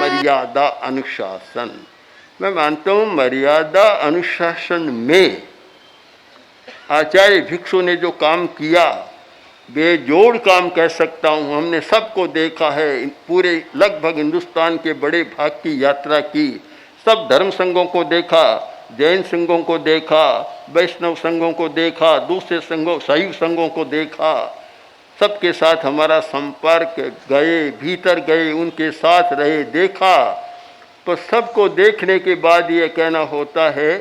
मर्यादा अनुशासन। मैं मानता हूँ मर्यादा अनुशासन में आचार्य भिक्षु ने जो काम किया, बेजोड़ काम कह सकता हूँ। हमने सबको देखा है, पूरे लगभग हिंदुस्तान के बड़े भाग की यात्रा की, सब धर्म संघों को देखा, जैन संघों को देखा, वैष्णव संघों को देखा, दूसरे संघों शैव संघों को देखा, सबके साथ हमारा संपर्क, गए भीतर गए, उनके साथ रहे, देखा। तो सबको देखने के बाद ये कहना होता है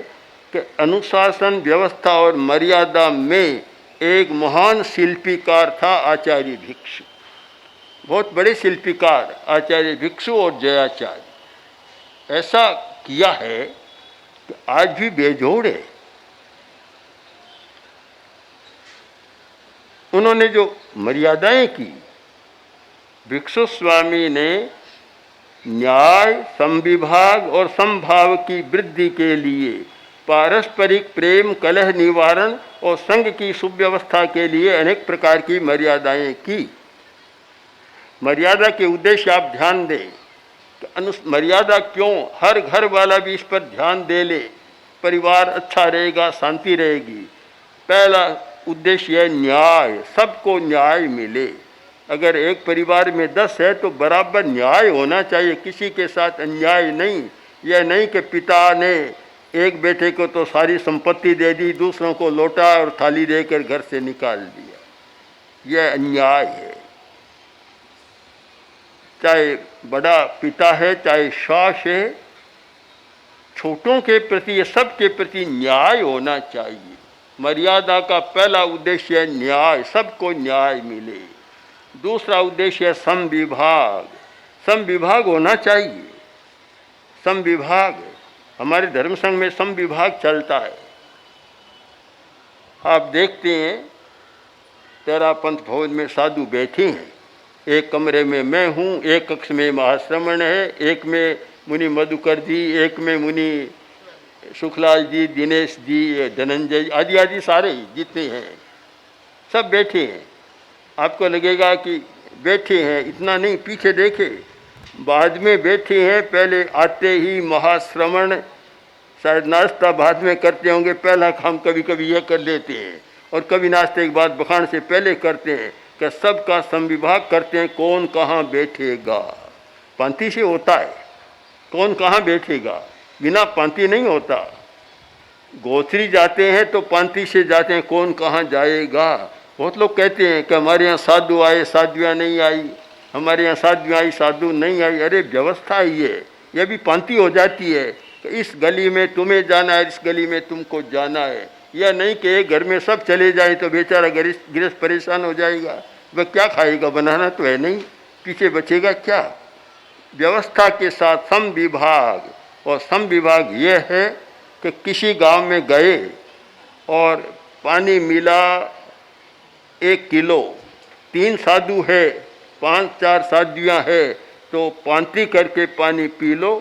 कि अनुशासन, व्यवस्था और मर्यादा में एक महान शिल्पीकार था आचार्य भिक्षु। बहुत बड़े शिल्पीकार आचार्य भिक्षु और जयाचार्य। ऐसा किया है कि आज भी बेजोड़ है। उन्होंने जो मर्यादाएं की, भिक्षु स्वामी ने न्याय, समविभाग और समभाव की वृद्धि के लिए, पारस्परिक प्रेम, कलह निवारण और संघ की सुव्यवस्था के लिए अनेक प्रकार की मर्यादाएं की। मर्यादा के उद्देश्य आप ध्यान दें कि मर्यादा क्यों, हर घर वाला भी इस पर ध्यान दे ले, परिवार अच्छा रहेगा, शांति रहेगी। पहला उद्देश्य है न्याय, सबको न्याय मिले। अगर एक परिवार में 10 है तो बराबर न्याय होना चाहिए, किसी के साथ अन्याय नहीं। यह नहीं कि पिता ने एक बेटे को तो सारी संपत्ति दे दी, दूसरों को लोटा और थाली देकर घर से निकाल दिया, यह अन्याय है। चाहे बड़ा पिता है, चाहे सास है, छोटों के प्रति, सबके प्रति न्याय होना चाहिए। मर्यादा का पहला उद्देश्य है न्याय, सबको न्याय मिले। दूसरा उद्देश्य है समविभाग, समविभाग होना चाहिए। समविभाग, हमारे धर्म संघ में समविभाग चलता है। आप देखते हैं तेरापंथ भवन में साधु बैठे हैं, एक कमरे में मैं हूँ, एक कक्ष में महाश्रमण है, एक में मुनि मधुकर जी, एक में मुनि सुखलाल जी, दिनेश जी, धनंजय आदि आदि सारे जितने हैं सब बैठे हैं। आपको लगेगा कि बैठे हैं, इतना नहीं, पीछे देखे, बाद में बैठे हैं। पहले आते ही महाश्रमण, शायद नाश्ता बाद में करते होंगे, पहला काम कभी कभी यह कर लेते हैं, और कभी नाश्ते के बाद बखान से पहले करते हैं कि सबका समविभाग करते हैं, कौन कहाँ बैठेगा। पांति से होता है, कौन कहाँ बैठेगा, बिना पांति नहीं होता। गोत्री जाते हैं तो पांति से जाते हैं, कौन कहाँ जाएगा। बहुत लोग कहते हैं कि हमारे यहाँ साधु आए, साधुआ नहीं आई, हमारे यहाँ साधु आई, साधु नहीं आई। अरे व्यवस्था ही है, यह भी पांति हो जाती है कि इस गली में तुम्हें जाना है, इस गली में तुमको जाना है। यह नहीं कि एक घर में सब चले जाए तो बेचारा गृहस्थ परेशान हो जाएगा, वह क्या खाएगा, बनाना तो है नहीं, पीछे बचेगा क्या। व्यवस्था के साथ समविभाग, और समविभाग यह है कि किसी गांव में गए और पानी मिला 1 किलो, 3 साधु है, 5-4 साधुआं है, तो पांति करके पानी पी लो।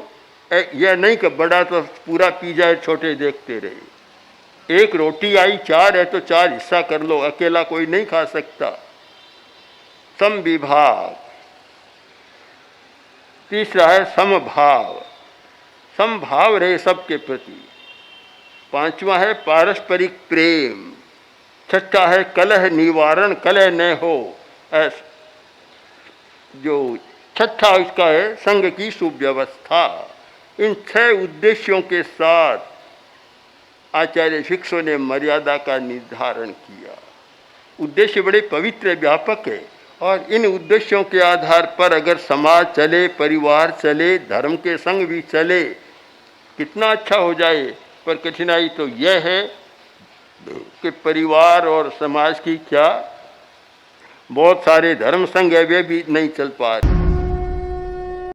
यह नहीं कि बड़ा तो पूरा पी जाए, छोटे देखते रहे। 1 रोटी आई, 4 है तो 4 हिस्सा कर लो, अकेला कोई नहीं खा सकता। समविभाग। तीसरा है समभाव, समभाव रहे सबके प्रति। 5वां है पारस्परिक प्रेम। 6ठा है कलह निवारण, कलह न हो। जो 6ठा इसका है संघ की सुव्यवस्था। इन 6 उद्देश्यों के साथ आचार्य भिक्षु ने मर्यादा का निर्धारण किया। उद्देश्य बड़े पवित्र, व्यापक है, और इन उद्देश्यों के आधार पर अगर समाज चले, परिवार चले, धर्म के संग भी चले, कितना अच्छा हो जाए। पर कठिनाई तो यह है कि परिवार और समाज की क्या, बहुत सारे धर्म संघ है वे भी नहीं चल पा रहे।